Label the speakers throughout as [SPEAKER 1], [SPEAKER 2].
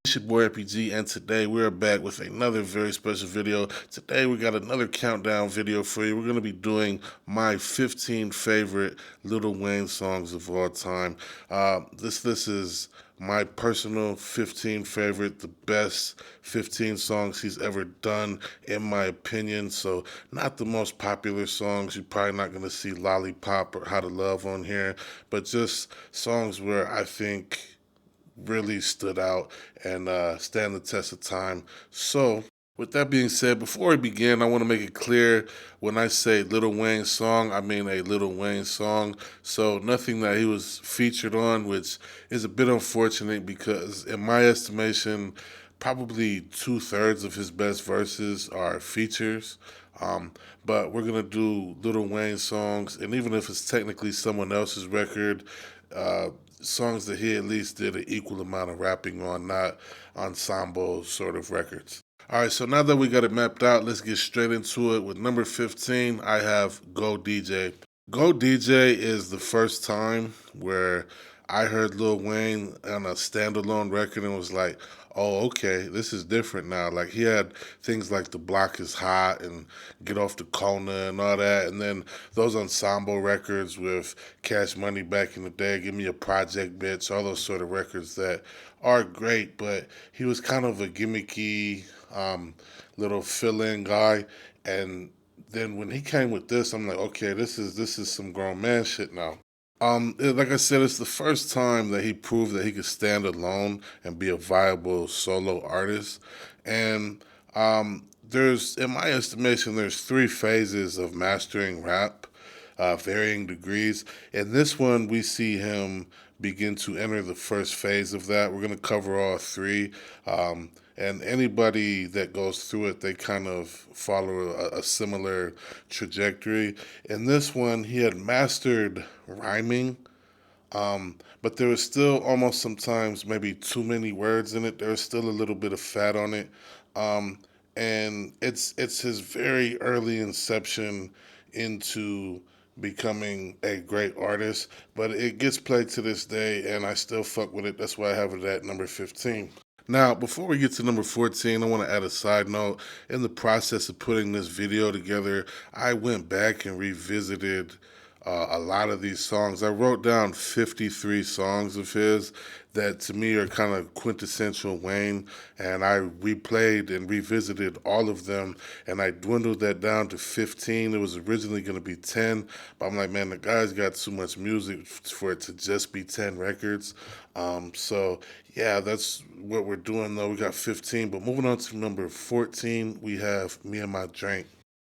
[SPEAKER 1] It's your boy RPG, and today we're back with another very special video. Today we got another countdown video for you. We're going to be doing my 15 favorite Lil Wayne songs of all time. This is my personal 15 favorite, the best 15 songs he's ever done, in my opinion. So not the most popular songs. You're probably not going to see Lollipop or How to Love on here, but just songs where I think really stood out and stand the test of time. So, with that being said, before we begin, I want to make it clear when I say Lil Wayne song, I mean a Lil Wayne song. So, nothing that he was featured on, which is a bit unfortunate because, in my estimation, probably 2/3 of his best verses are features. Um, but we're gonna do Lil Wayne songs, and even if it's technically someone else's record, uh, songs that he at least did an equal amount of rapping on, not ensemble sort of records. All right, so now that we got it mapped out, let's get straight into it. With number 15, I have Go DJ. Go DJ is the first time where I heard Lil Wayne on a standalone record and was like, oh, okay, this is different now. Like, he had things like The Block is Hot and Get Off the Kona and all that. And then those ensemble records with Cash Money back in the day, Give Me a Project Bitch, all those sort of records that are great, but he was kind of a gimmicky little fill-in guy. And then when he came with this, I'm like, okay, this is some grown man shit now. Like I said, it's the first time that he proved that he could stand alone and be a viable solo artist. And there's, in my estimation, there's three phases of mastering rap, varying degrees. In this one, we see him begin to enter the first phase of that. We're going to cover all three. And anybody that goes through it, they kind of follow a similar trajectory. In this one, he had mastered rhyming, but there was still almost sometimes maybe too many words in it. There was still a little bit of fat on it. Um, and it's his very early inception into becoming a great artist, but it gets played to this day, and I still fuck with it. That's why I have it at number 15. Now, before we get to number 14, I want to add a side note. In the process of putting this video together, I went back and revisited a lot of these songs. I wrote down 53 songs of his that to me are kind of quintessential Wayne, and I replayed and revisited all of them, and I dwindled that down to 15. It was originally going to be 10, but I'm like, man, the guy's got too much music for it to just be 10 records. So, yeah, that's what we're doing, though. We got 15, but moving on to number 14, we have Me and My Drink.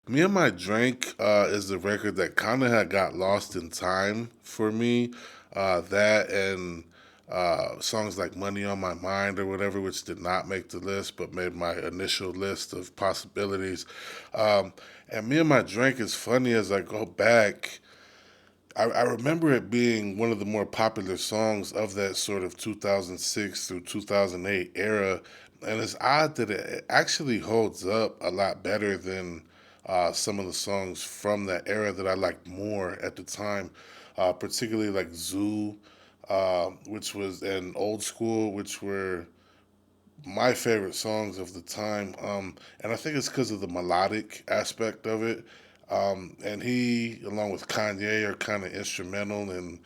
[SPEAKER 1] Me and My Drink is the record that kind of had got lost in time for me. That and songs like Money on My Mind or whatever, which did not make the list but made my initial list of possibilities. Um, and Me and My Drink is funny as I go back. I remember it being one of the more popular songs of that sort of 2006 through 2008 era. And it's odd that it actually holds up a lot better than some of the songs from that era that I liked more at the time, particularly like Zoo, which was, and Old School, which were my favorite songs of the time. And I think it's because of the melodic aspect of it. And he, along with Kanye, are kind of instrumental in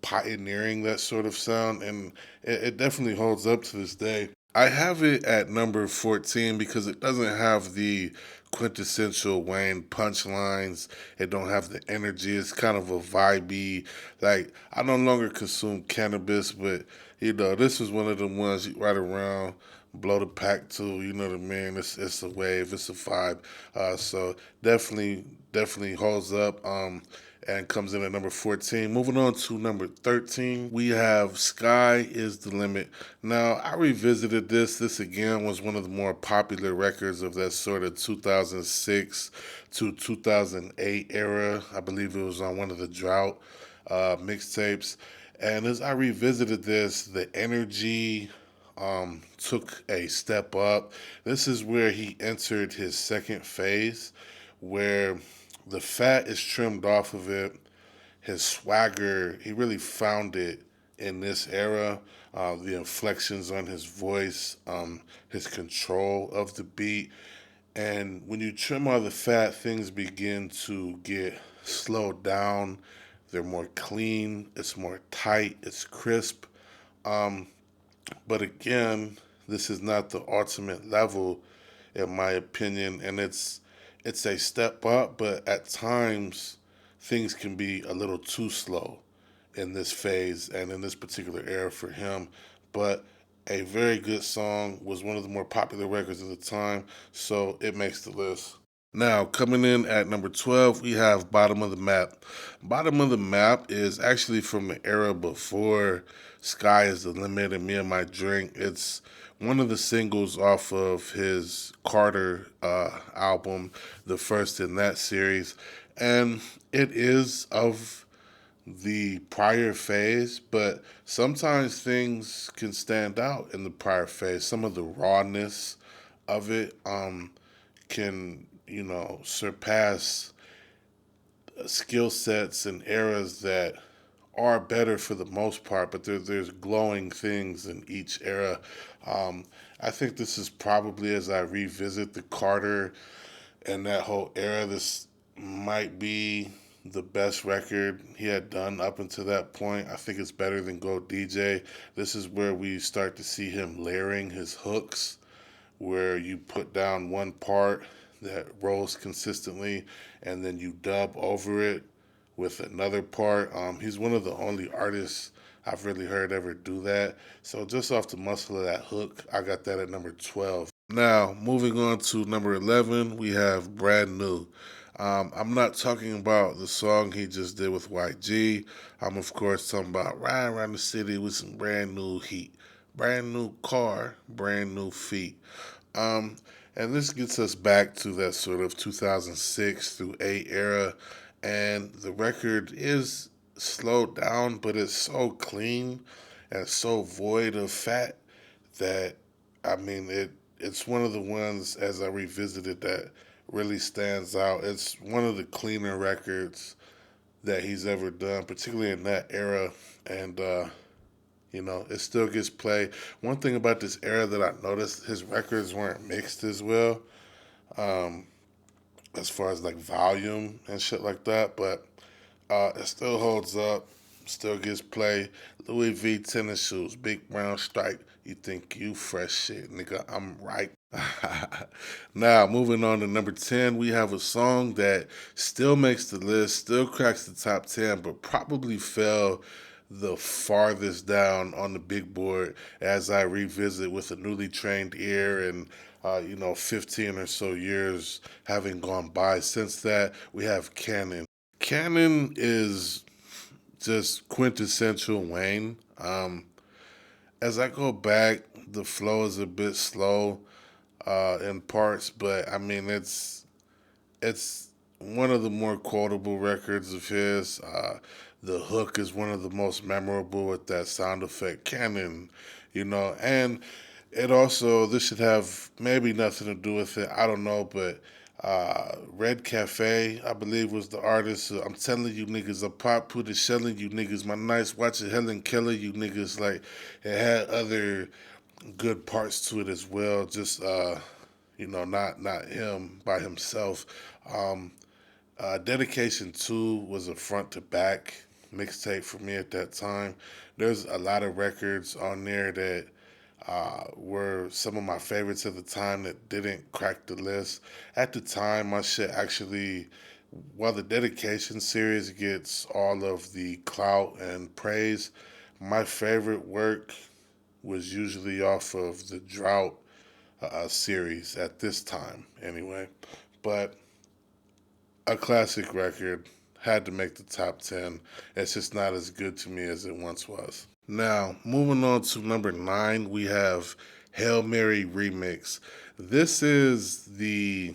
[SPEAKER 1] pioneering that sort of sound. And it definitely holds up to this day. I have it at number 14 because it doesn't have the quintessential Wayne punchlines. It don't have the energy. It's kind of a vibey. Like, I no longer consume cannabis, but this is one of the ones right around blow the pack to. You know what I mean? It's a wave. It's a vibe. So definitely holds up. And comes in at number 14. Moving on to number 13, we have Sky is the Limit. Now, I revisited this. This again was one of the more popular records of that sort of 2006 to 2008 era. I believe it was on one of the Drought mixtapes. And as I revisited this, the energy took a step up. This is where he entered his second phase, where the fat is trimmed off of it. His swagger, he really found it in this era. The inflections on his voice, his control of the beat. And when you trim all the fat, things begin to get slowed down. They're more clean, it's more tight, it's crisp. Um, but again, this is not the ultimate level, in my opinion, and it's a step up, but at times things can be a little too slow in this phase and in this particular era for him. But a very good song, was one of the more popular records of the time, so it makes the list. Now, coming in at number 12, we have Bottom of the Map. Bottom of the Map is actually from the era before Sky is the Limit and Me and My Drink. It's one of the singles off of his Carter album, the first in that series. And it is of the prior phase, but sometimes things can stand out in the prior phase. Some of the rawness of it can, surpass skill sets and eras that are better for the most part, but there's glowing things in each era. I think this is probably, as I revisit the Carter and that whole era, this might be the best record he had done up until that point. I think it's better than Go DJ. This is where we start to see him layering his hooks, where you put down one part that rolls consistently and then you dub over it with another part. He's one of the only artists I've really heard ever do that. So just off the muscle of that hook, I got that at number 12. Now, moving on to number 11, we have Brand New. I'm not talking about the song he just did with YG. I'm, of course, talking about riding around the city with some brand new heat. Brand new car, brand new feet. Um, and this gets us back to that sort of 2006 through 8 era. And the record is slowed down, but it's so clean and so void of fat that, I mean, it's one of the ones, as I revisited, that really stands out. It's one of the cleaner records that he's ever done, particularly in that era. And it still gets play. One thing about this era that I noticed, his records weren't mixed as well, um, as far as like volume and shit like that. But it still holds up, still gets play. Louis V tennis shoes, big brown stripe. You think you fresh shit, nigga? I'm right. Now, moving on to number 10, we have a song that still makes the list, still cracks the top 10, but probably fell the farthest down on the big board as I revisit with a newly trained ear and 15 or so years having gone by since that. We have Canon. Canon is just quintessential Wayne. As I go back, the flow is a bit slow in parts, but I mean it's one of the more quotable records of his. The hook is one of the most memorable with that sound effect, Canon, and it also, this should have maybe nothing to do with it. I don't know, but Red Cafe, I believe, was the artist. I'm telling you niggas, I pop put it shelling you niggas. My nights watching Helen Keller, you niggas. Like, it had other good parts to it as well. Just not him by himself. Um, Dedication 2 was a front to back mixtape for me at that time. There's a lot of records on there that were some of my favorites at the time that didn't crack the list. At the time, my shit actually, while the Dedication series gets all of the clout and praise, my favorite work was usually off of the Drought series at this time, anyway. But a classic record had to make the top 10. It's just not as good to me as it once was. Now, moving on to number 9, we have Hail Mary Remix. This is the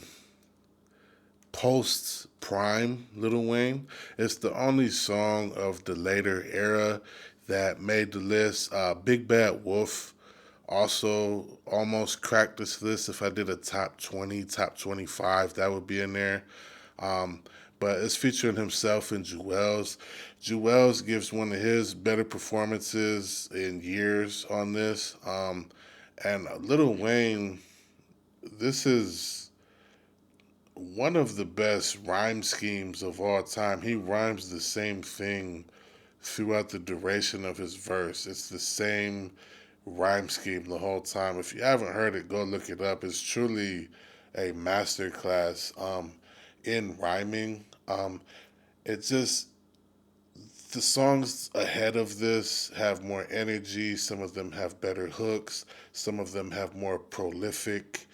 [SPEAKER 1] post prime Lil Wayne. It's the only song of the later era that made the list. Big Bad Wolf also almost cracked this list. If I did a top 20, top 25, that would be in there. Um, but it's featuring himself and Jewels. Jewels gives one of his better performances in years on this. And Lil Wayne, this is one of the best rhyme schemes of all time. He rhymes the same thing throughout the duration of his verse. It's the same rhyme scheme the whole time. If you haven't heard it, go look it up. It's truly a masterclass in rhyming. It just the songs ahead of this have more energy. Some of them have better hooks. Some of them have more prolific,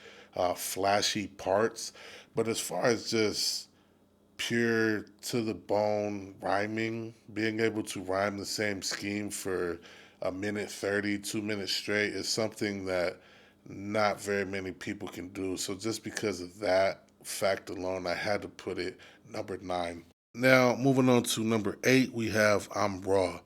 [SPEAKER 1] flashy parts. But as far as just pure to the bone rhyming, being able to rhyme the same scheme for a minute 30, 2 minutes straight is something that not very many people can do. So just because of that fact alone, I had to put it number 9. Now, moving on to number 8, we have I'm Raw.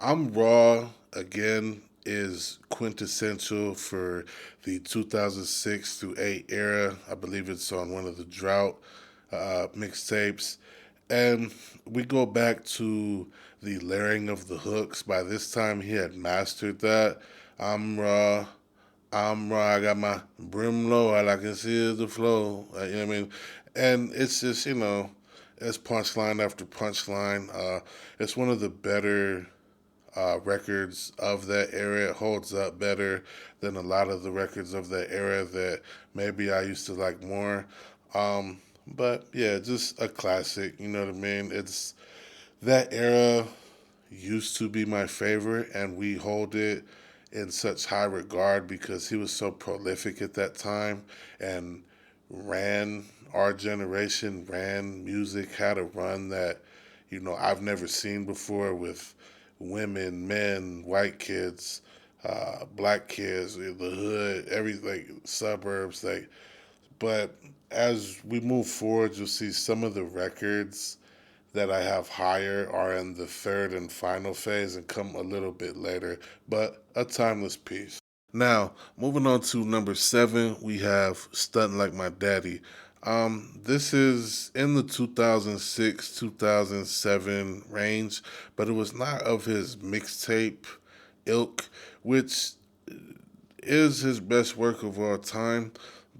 [SPEAKER 1] I'm Raw, again, is quintessential for the 2006 through 8 era. I believe it's on one of the Drought mixtapes. And we go back to the layering of the hooks. By this time, he had mastered that. I'm Raw. I'm raw. I got my brim low. All I can see is the flow. You know what I mean? And it's just, it's punchline after punchline. It's one of the better records of that era. It holds up better than a lot of the records of that era that maybe I used to like more. But yeah, just a classic. You know what I mean? It's that era used to be my favorite, and we hold it in such high regard because he was so prolific at that time and ran our generation, ran music, had a run that, I've never seen before with women, men, white kids, black kids, the hood, everything, suburbs, like. But as we move forward, you'll see some of the records that I have higher are in the third and final phase and come a little bit later, but a timeless piece. Now, moving on to number 7, we have Stunting Like My Daddy. This is in the 2006 2007 range, but it was not of his mixtape ilk, which is his best work of all time.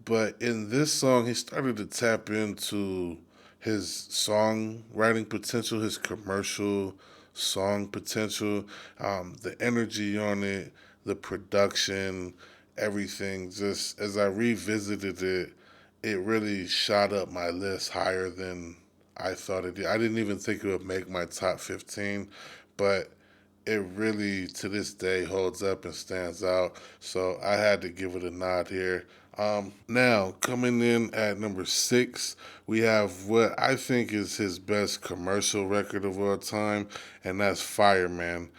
[SPEAKER 1] But in this song, he started to tap into his songwriting potential, his commercial song potential, the energy on it, the production, everything. Just as I revisited it, it really shot up my list higher than I thought it did. I didn't even think it would make my top 15, but it really to this day holds up and stands out. So I had to give it a nod here. Now coming in at number 6, we have what I think is his best commercial record of all time, and that's Fireman.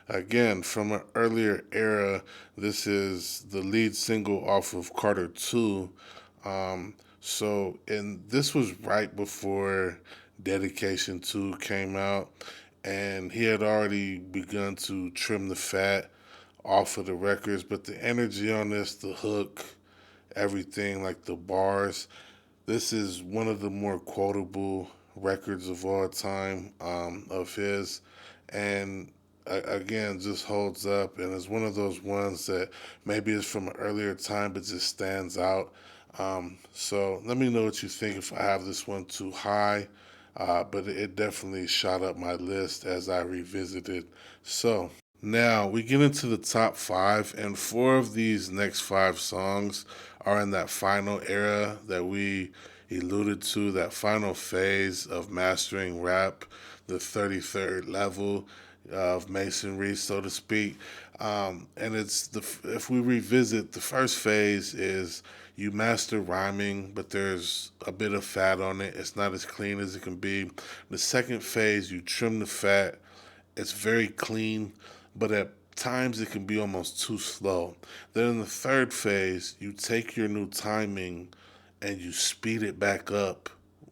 [SPEAKER 1] Again, from an earlier era, this is the lead single off of Carter 2. And this was right before Dedication 2 came out, and he had already begun to trim the fat off of the records, but the energy on this, the hook, everything, like the bars, this is one of the more quotable records of all time of his. And again, just holds up and is one of those ones that maybe is from an earlier time but just stands out. So let me know what you think if I have this one too high. But it definitely shot up my list as I revisited. So now we get into the top 5, and 4 of these next 5 songs are in that final era that we alluded to, that final phase of mastering rap, the 33rd level of masonry, so to speak. And it's if we revisit, the first phase is you master rhyming, but there's a bit of fat on it. It's not as clean as it can be. The second phase, you trim the fat. It's very clean, but at times it can be almost too slow. Then in the third phase, you take your new timing and you speed it back up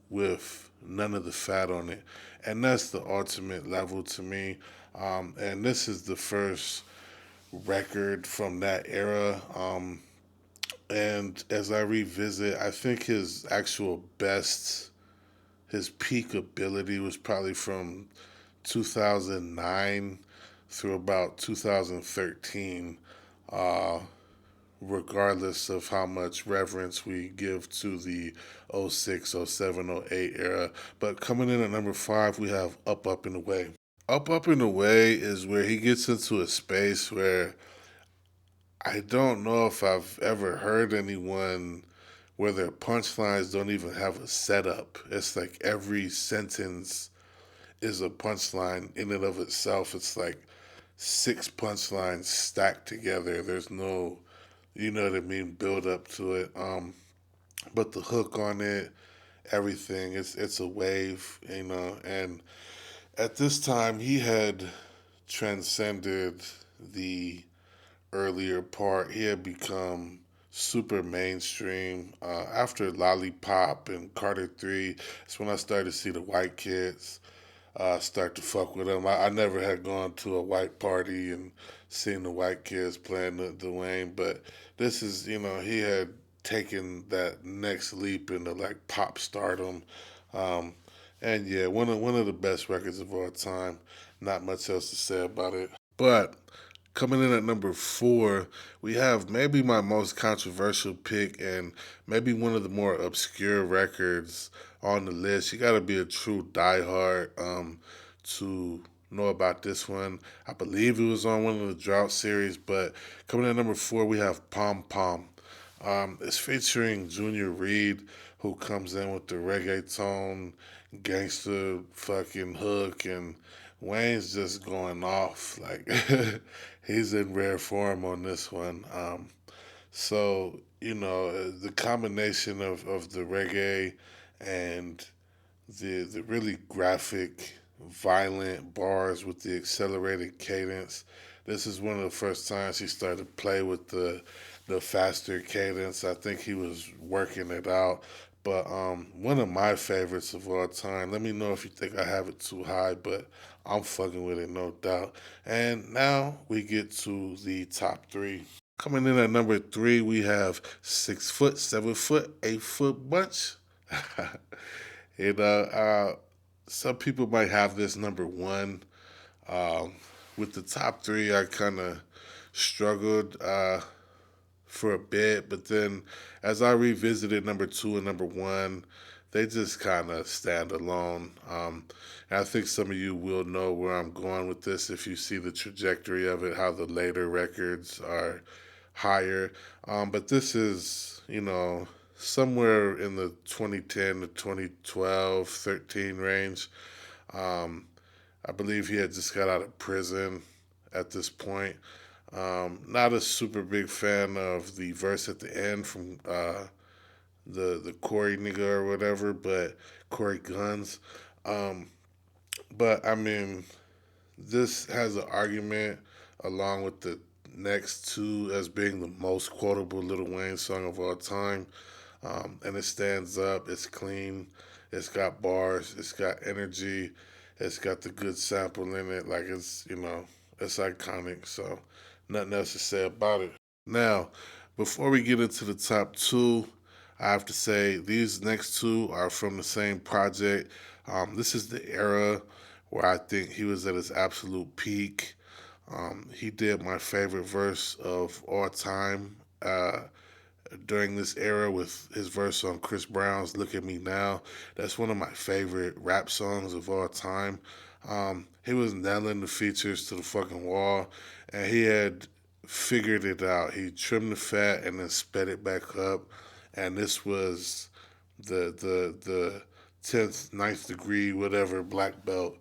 [SPEAKER 1] with none of the fat on it. And that's the ultimate level to me. And this is the first record from that era. And as I revisit, I think his actual best his peak ability was probably from 2009 through about 2013. Uh, Regardless of how much reverence we give to the '06, '07, '08 era. But coming in at number five, we have Up and Away. Up and Away is where he gets into a space where I don't know if I've ever heard anyone where their punchlines don't even have a setup. It's like every sentence is a punchline in and of itself. It's like six punchlines stacked together. There's no, you know what I mean, build up to it. But the hook on it, everything, it's a wave, you know. And at this time, he had transcended the earlier part. He had become super mainstream. After Lollipop and Carter 3, that's when I started to see the white kids start to fuck with him. I never had gone to a white party and seen the white kids playing the Wayne, but this is, you know, he had taken that next leap into like pop stardom. Um, and yeah, one of the best records of all time. Not much else to say about it. But coming in at number four, we have maybe my most controversial pick and maybe one of the more obscure records on the list. You got to be a true diehard to know about this one. I believe it was on one of the drought series, but coming in at number four, we have Pom Pom. It's featuring Junior Reed, who comes in with the reggaeton, gangster fucking hook, and Wayne's just going off. Like, he's in rare form on this one. So, you know, the combination of the reggae and the really graphic, violent bars with the accelerated cadence. This is one of the first times he started to play with the faster cadence. I think he was working it out. But one of my favorites of all time. Let me know if you think I have it too high, but I'm fucking with it, no doubt. And now we get to the top three. Coming in at number three, we have 6 foot, 7 foot, 8 foot bunch. You know, some people might have this number one. Um, with the top three, I kind of struggled for a bit, but then as I revisited number two and number one, they just kind of stand alone. And I think some of you will know where I'm going with this if you see the trajectory of it, how the later records are higher. But this is, you know, somewhere in the 2010 to 2012, 13 range. Um, I believe he had just got out of prison at this point. Not a super big fan of the verse at the end from the Corey nigga or whatever, but Corey Guns. Um, but I mean, this has an argument along with the next two as being the most quotable Lil Wayne song of all time. And it stands up. It's clean. It's got bars. It's got energy. It's got the good sample in it. Like it's, you know, it's iconic. So nothing else to say about it. Now, before we get into the top two, I have to say these next two are from the same project. This is the era where I think he was at his absolute peak. He did my favorite verse of all time. During this era with his verse on Chris Brown's Look at Me Now. That's one of my favorite rap songs of all time. He was nailing the features to the fucking wall, and he had figured it out. He trimmed the fat and then sped it back up, and this was the 10th, ninth degree, whatever, black belt,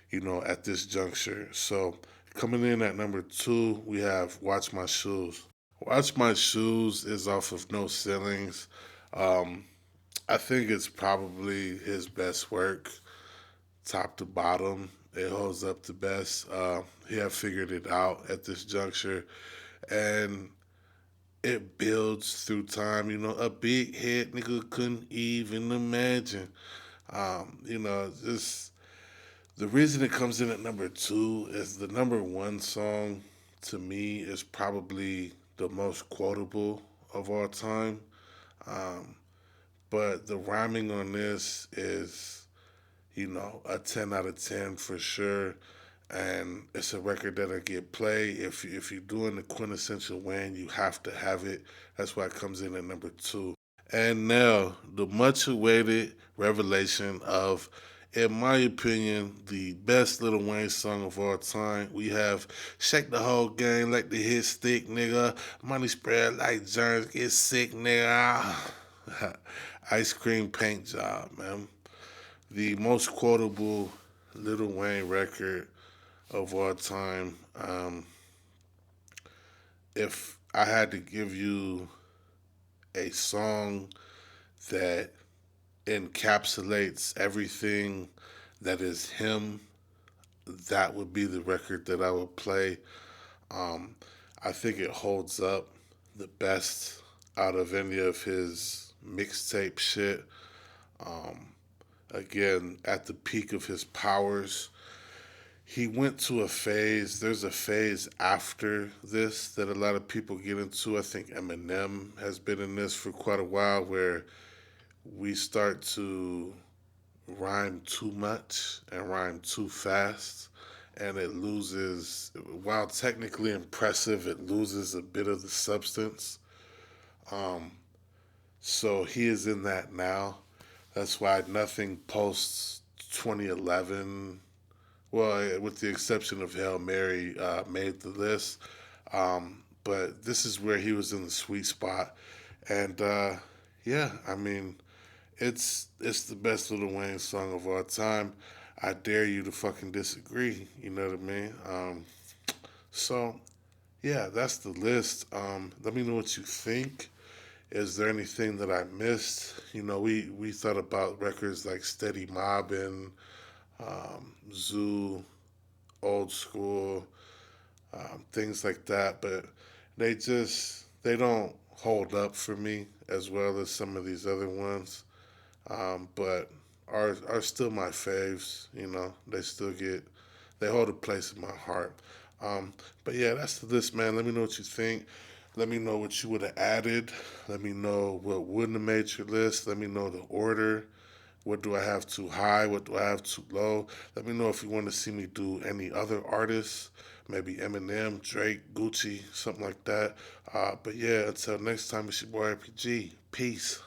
[SPEAKER 1] you know, at this juncture. So coming in at number two, we have Watch My Shoes. Watch My Shoes is off of No Ceilings. Um, I think it's probably his best work, top to bottom. It holds up the best. He had figured it out at this juncture, and it builds through time. You know, a big head nigga couldn't even imagine. You know, this the reason it comes in at number two is the number one song to me is probably the most quotable of all time. Um, but the rhyming on this is a 10 out of 10 for sure. And it's a record that'll get played. If you're doing the quintessential Wayne, you have to have it. That's why it comes in at number two. And now, the much awaited revelation of, in my opinion, the best Lil Wayne song of all time. We have Shake the Whole Game, Like the Hit Stick, nigga. Money spread like germs, get sick, nigga. Ice Cream Paint Job, man. The most quotable Lil Wayne record of all time. If I had to give you a song that encapsulates everything that is him, that would be the record that I would play. Um, I think it holds up the best out of any of his mixtape shit. Um, Again, at the peak of his powers, he went to a phase. There's a phase after this that a lot of people get into. I think Eminem has been in this for quite a while, where we start to rhyme too much and rhyme too fast, and it loses, while technically impressive, it loses a bit of the substance. Um, so he is in that now. That's why nothing post 2011, well, with the exception of Hail Mary, made the list. But this is where he was in the sweet spot, and yeah, I mean, it's the best Lil Wayne song of all time. I dare you to fucking disagree. You know what I mean? So yeah, that's the list. Let me know what you think. Is there anything that I missed? We thought about records like Steady Mobbin', Zoo, Old School, things like that, but they don't hold up for me as well as some of these other ones. But are still my faves. They hold a place in my heart. Um, but yeah, that's the list, man. Let me know what you think. Let me know what you would have added. Let me know what wouldn't have made your list. Let me know the order. What do I have too high? What do I have too low? Let me know if you want to see me do any other artists, maybe Eminem, Drake, Gucci, something like that. But yeah, until next time, it's your boy RPG. Peace.